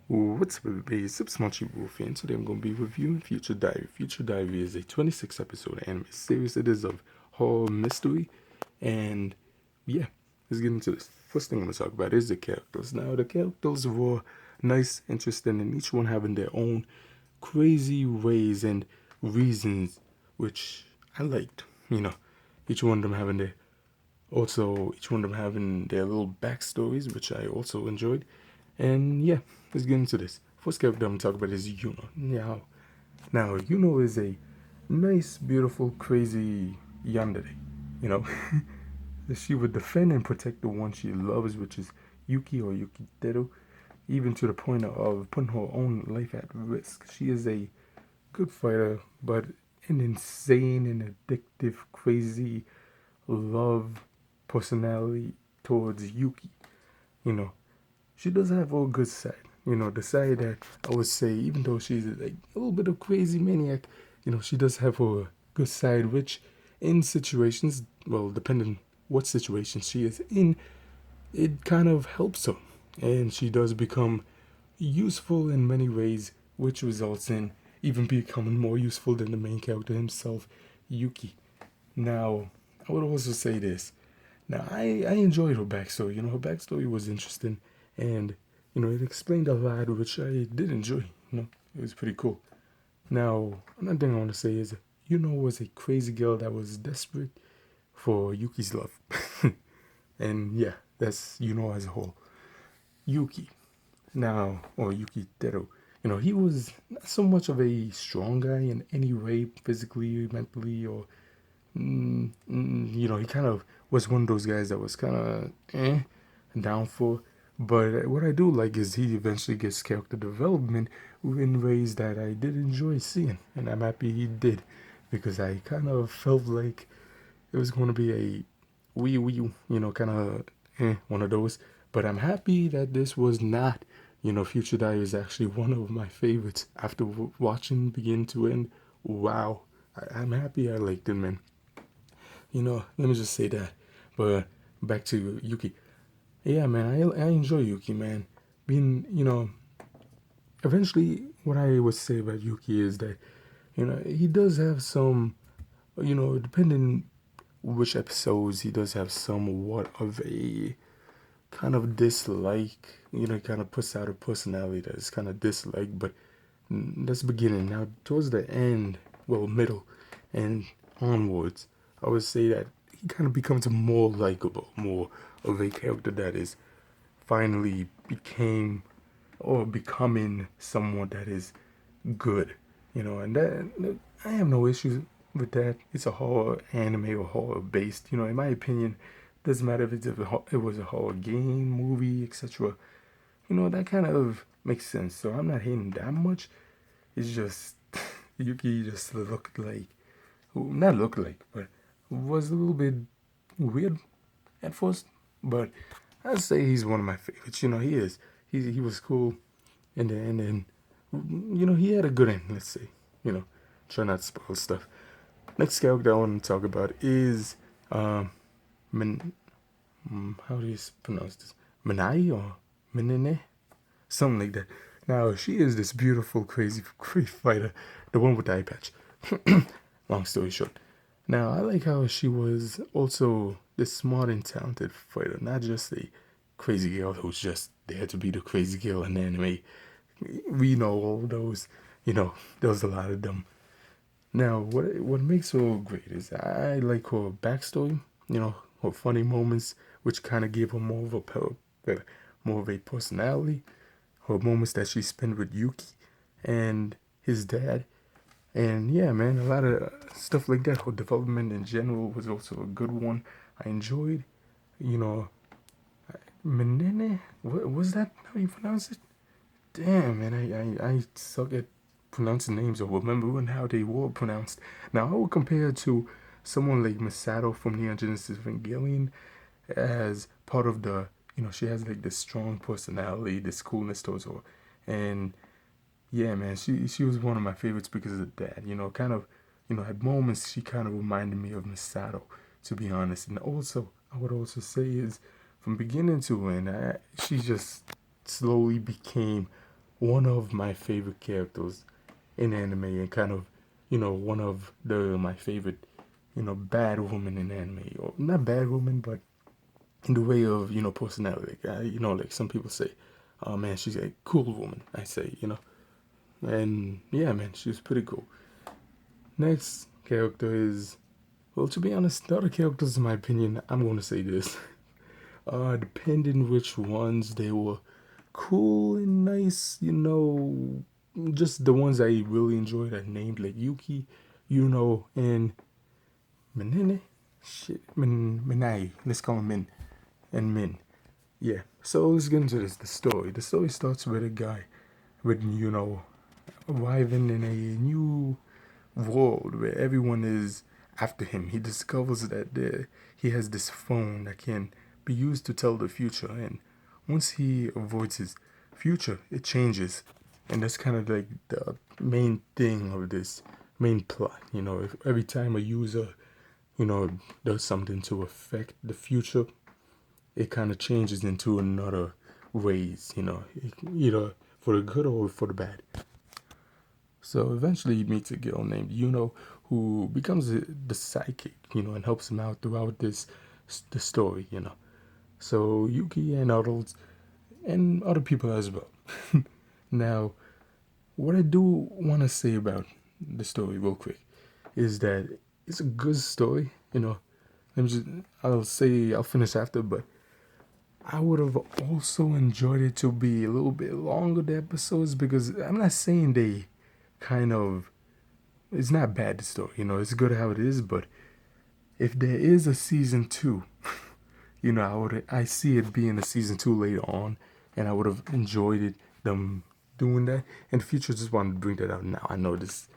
What's up, everybody? It's Supersmallchibiwolf, and today I'm going to be reviewing Future Diary. Future Diary is a 26 episode anime series. It is of horror mystery, and yeah, let's get into this. First thing I'm going to talk about is the characters. Now, the characters were nice, interesting, and each one having their own crazy ways and reasons, which I liked. Each one of them having each one of them having their little backstories, which I also enjoyed. And yeah, let's get into this. First character I'm gonna talk about is Yuno. Now Yuno is a nice, beautiful, crazy yandere. You know, she would defend and protect the one she loves, which is Yuki or Yukiteru, even to the point of putting her own life at risk. She is a good fighter, but an insane and addictive, crazy love personality towards Yuki. You know, she does have a good side. The side that I would say, even though she's like a little bit of crazy maniac, she does have a good side, which in situations, well, depending what situation she is in, it kind of helps her. And she does become useful in many ways, which results in even becoming more useful than the main character himself, Yuki. Now, I would also say this. Now, I enjoyed her backstory. Her backstory was interesting, and it explained a lot, which I did enjoy. It was pretty cool. Now, another thing I want to say is, was a crazy girl that was desperate for Yuki's love, and yeah, that's as a whole. Yuki, now, or Yuki Teru, he was not so much of a strong guy in any way, physically, mentally, or he kind of was one of those guys that was kind of down for. But what I do like is he eventually gets character development in ways that I did enjoy seeing, and I'm happy he did, because I kind of felt like it was going to be a kind of one of those. But I'm happy that this was not. Future Diary is actually one of my favorites after watching begin to end. Wow, I'm happy I liked it, man. Let me just say that. But back to Yuki. Yeah, man, I enjoy Yuki, man. Being, eventually, what I would say about Yuki is that, he does have some, depending which episodes, he does have somewhat of a kind of dislike, kind of puts out a personality that is kind of disliked, but that's beginning. Now, towards the end, well, middle and onwards, I would say that he kind of becomes more likable, more of a character that is finally became or becoming someone that is good, and that I have no issues with that. It's a horror anime or horror based, in my opinion. Doesn't matter if it was a horror game, movie, etc. That kind of makes sense. So I'm not hating that much. It's just Yuki just looked like, not looked like, but was a little bit weird at first. But I'd say he's one of my favorites. He is. He was cool, and then he had a good end. Let's say, try not to spoil stuff. Next character I want to talk about is Min. How do you pronounce this? Minai or Minine? Something like that. Now, she is this beautiful, crazy, great fighter, the one with the eye patch. Long story short. Now, I like how she was also this smart and talented fighter, not just a crazy girl who's just there to be the crazy girl in anime. We know all those, there's a lot of them. Now, what makes her great is I like her backstory, her funny moments, which kind of gave her more of a personality, her moments that she spent with Yuki and his dad. And yeah, man, a lot of stuff like that. Her development in general was also a good one. I enjoyed, you know, Menene. What was that? How you pronounce it? Damn, man, I suck at pronouncing names or remembering how they were pronounced. Now I would compare it to someone like Masato from Neon Genesis Evangelion as part of the, she has like this strong personality, this coolness towards her, and yeah, man, she was one of my favorites because of that. Kind of, at moments she kind of reminded me of Misato, to be honest. And also, I would also say is from beginning to end, she just slowly became one of my favorite characters in anime, and kind of, one of the my favorite, bad woman in anime, or not bad woman, but in the way of, personality. Like some people say, oh man, she's a cool woman. I say, and yeah, man, she was pretty cool. Next character is, well, to be honest, the other characters, in my opinion, I'm going to say this. Depending which ones they were cool and nice, just the ones I really enjoyed I named, like Yuki, and Minene. Shit, Minai. Let's call him Min. And Min. Yeah. So let's get into this. The story. The story starts with a guy with, arriving in a new world where everyone is after him. He discovers that he has this phone that can be used to tell the future, and once he avoids his future, it changes, and that's kind of like the main thing of this main plot. If every time a user, does something to affect the future, it kind of changes into another ways. Either for the good or for the bad. So eventually he meets a girl named Yuno who becomes the sidekick, and helps him out throughout the story. So Yuki and others and other people as well. Now, what I do want to say about the story real quick is that it's a good story. Let me just, I'll finish after, but I would have also enjoyed it to be a little bit longer, the episodes, because I'm not saying they kind of, it's not bad, the story, it's good how it is, but if there is a season two, I see it being a season two later on, and I would have enjoyed it, them doing that. In the future, just wanted to bring that out now. I know this,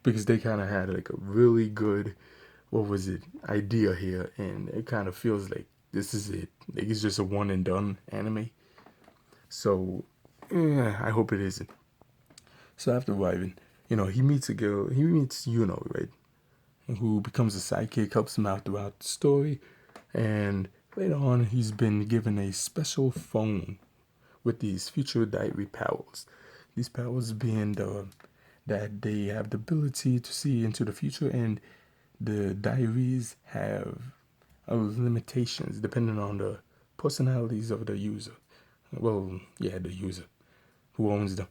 because they kind of had like a really good, what was it, idea here, and it kind of feels like this is it. Like it's just a one and done anime. So, yeah, I hope it isn't. So after arriving, he meets a girl. He meets right, who becomes a sidekick, helps him out throughout the story, and later on, he's been given a special phone with these future diary powers. These powers being that they have the ability to see into the future, and the diaries have limitations depending on the personalities of the user. Well, yeah, the user who owns them.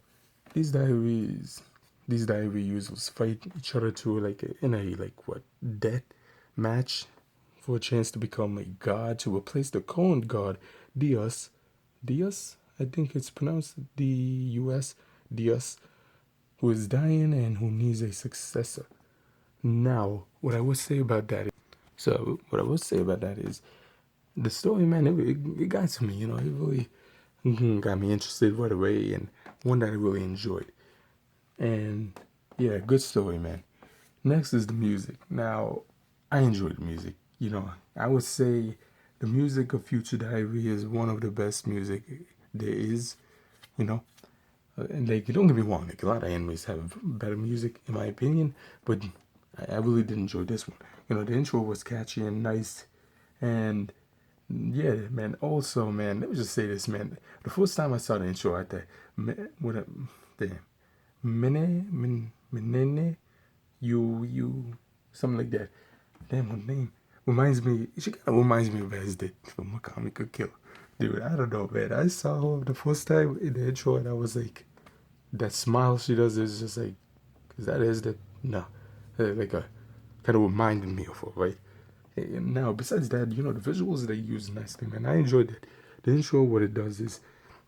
These diaries, these diary users fight each other to in a death match for a chance to become a god to replace the current god, Dios. Dios, I think it's pronounced D-U-S, Dios, who is dying and who needs a successor. Now, what I would say about that is the story, man, it got to me, it really got me interested right away, and one that I really enjoyed. And yeah, good story, man. Next is the music. Now, I enjoy the music. I would say the music of Future Diary is one of the best music there is. You know, and don't get me wrong, a lot of animes have better music in my opinion, but I really did enjoy this one. The intro was catchy and nice, and yeah, man. Also, man, let me just say this, man. The first time I saw the intro, I thought, what a damn, Menene, you, something like that. Damn, her name reminds me. She kind of reminds me of Asdid from a comic kill. Dude, I don't know, man. I saw her the first time in the intro, and I was like, that smile she does is just like, is that Asdid? No, like a kind of reminded me of her, right? And now, besides that, the visuals they use nicely, man. I enjoyed it. The intro, what it does is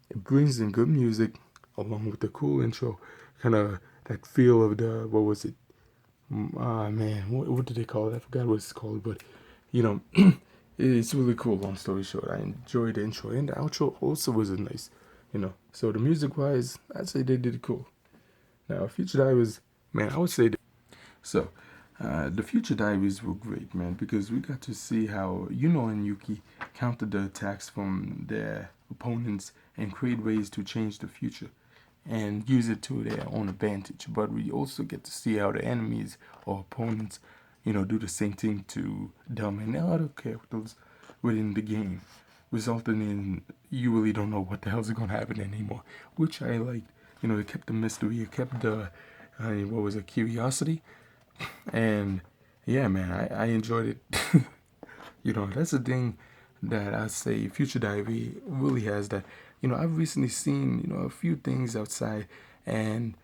it brings in good music along with the cool intro, kind of that feel of the, what was it? Ah, man, what did they call it? I forgot what it's called, but you know, it's really cool. Long story short, I enjoyed the intro, and the outro also was nice. So the music wise, I'd say they did it cool. Now, Future Diaries, man, I would say that. So, the Future Diaries were great, man, because we got to see how and Yuki countered the attacks from their opponents and create ways to change the future and use it to their own advantage. But we also get to see how the enemies or opponents, do the same thing to them and other characters within the game, resulting in you really don't know what the hell's going to happen anymore, which I liked. it kept the mystery, it kept the, what was it, curiosity. And yeah, man, I enjoyed it. That's the thing that I say Future Diary really has that. I've recently seen, a few things outside, and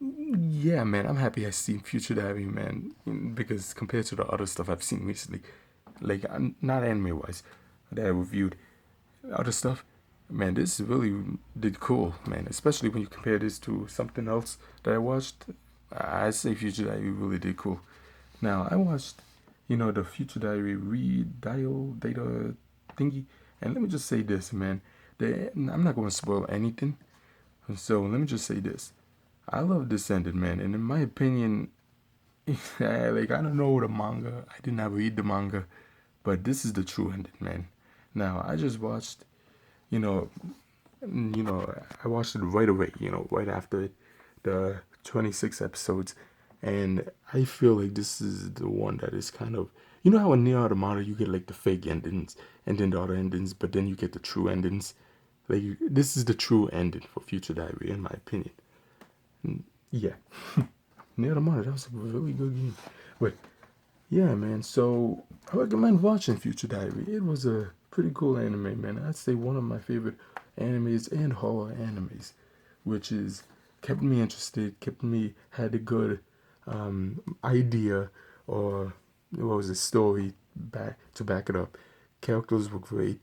yeah, man, I'm happy I seen Future Diary, man, because compared to the other stuff I've seen recently, like not anime wise, that I reviewed, other stuff, man, this really did cool, man. Especially when you compare this to something else that I watched, I'd say Future Diary really did cool. Now I watched, the Future Diary Redial data thingy, and let me just say this, man. I'm not going to spoil anything, so let me just say this. I love this ending, man, and in my opinion, like I don't know the manga. I did not read the manga, but this is the true ending, man. Now I just watched, you know, I watched it right away. Right after the 26 episodes, and I feel like this is the one that is kind of, how in Near Automata you get like the fake endings and then the other endings, but then you get the true endings. Like this is the true ending for Future Diary, in my opinion. Yeah, Near Automata, that was a really good game. But yeah, man. So I recommend watching Future Diary. It was a pretty cool anime, man. I'd say one of my favorite animes and horror animes, which is kept me interested, kept me had a good idea or what was the story back it up. Characters were great,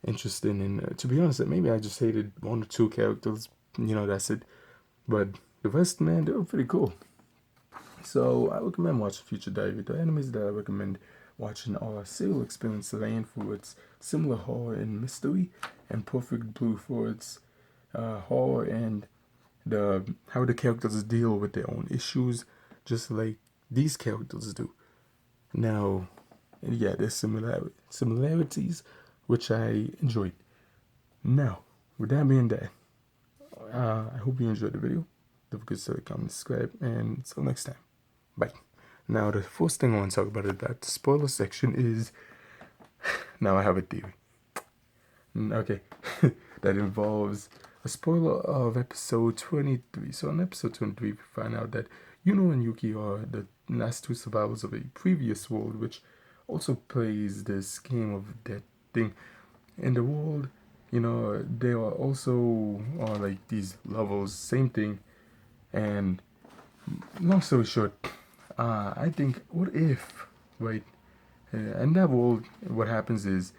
interesting, and to be honest, maybe I just hated one or two characters. That's it. But the rest, man, they were pretty cool. So I recommend watching Future Diary. The animes that I recommend watching are Serial Experience Lane for its similar horror and mystery, and Perfect Blue for its horror and the how the characters deal with their own issues, just like these characters do. Now, yeah, there's similarities, which I enjoyed. Now, with that being that, I hope you enjoyed the video. Don't forget to comment, subscribe, and until next time. Bye. Now, the first thing I want to talk about the spoiler section is now I have a theory. Okay, that involves a spoiler of episode 23. So, in episode 23, we find out that Yuno and Yuki are the last two survivors of a previous world, which also plays this game of death thing. In the world, there are also like these levels, same thing. And long story short, I think, what if, right? In that world, what happens is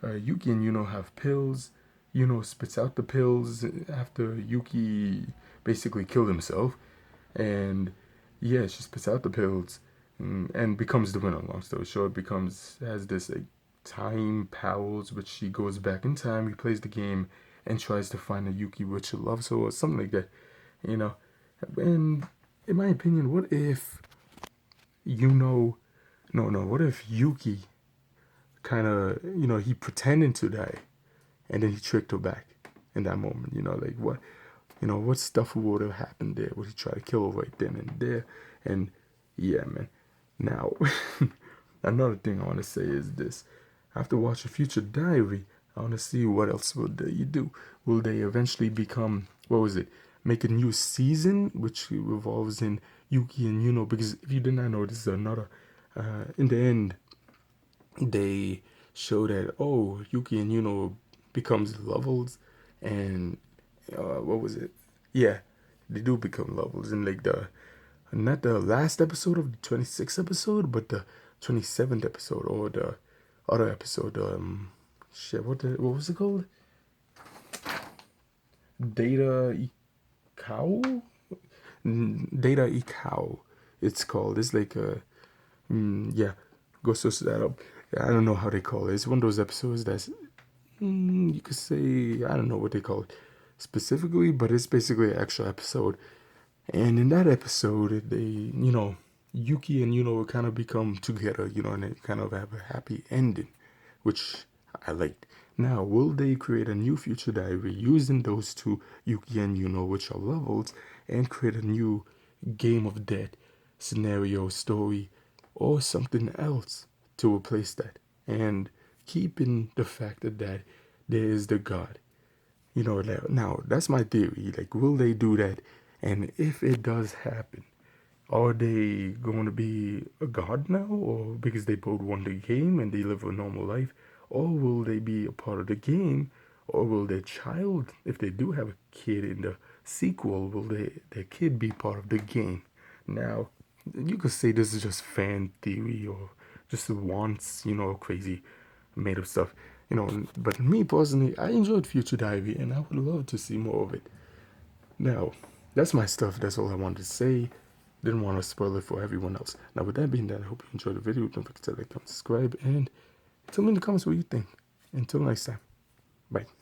Yuki and Yuno have pills. Yuno spits out the pills after Yuki basically killed himself. And yeah, she spits out the pills and becomes the winner. Long story short, has this like time powers, which she goes back in time, replays the game, and tries to find a Yuki which loves her or something like that. You know, and in my opinion, what if what if Yuki kind of, he pretended to die and then he tricked her back in that moment, like what stuff would have happened there? Would he try to kill her right then and there? And yeah, man. Now, another thing I want to say is this. After watching Future Diary, I want to see what else will they do. Will they eventually become, what was it, make a new season, which revolves in Yuki and Yuno? Because if you did not know, this is another, in the end, they show that, oh, Yuki and Yuno becomes lovers, and what was it? Yeah, they do become lovers in like the not the last episode of the 26th episode, but the 27th episode or the other episode. Shit, what was it called? Data Cow? Data Cow. It's called. It's like a yeah. Go search that up. I don't know how they call it. It's one of those episodes that's you could say, I don't know what they call it specifically, but it's basically an extra episode. And in that episode, they, Yuki and will kind of become together, and they kind of have a happy ending, which I liked. Now, will they create a new Future Diary using those two, Yuki and which are levels, and create a new game of death scenario, story, or something else to replace that? And keeping the fact that there is the God, You know, now that's my theory. Like, will they do that? And if it does happen, are they going to be a god now, or because they both won the game and they live a normal life, or will they be a part of the game, or will their child, if they do have a kid in the sequel, will their kid be part of the game? Now, you could say this is just fan theory or just wants, crazy made up stuff, But me personally, I enjoyed Future Diary, and I would love to see more of it. Now, that's my stuff. That's all I wanted to say. Didn't want to spoil it for everyone else. Now, with that being done, I hope you enjoyed the video. Don't forget to like, comment, subscribe, and tell me in the comments what you think. Until next time, bye.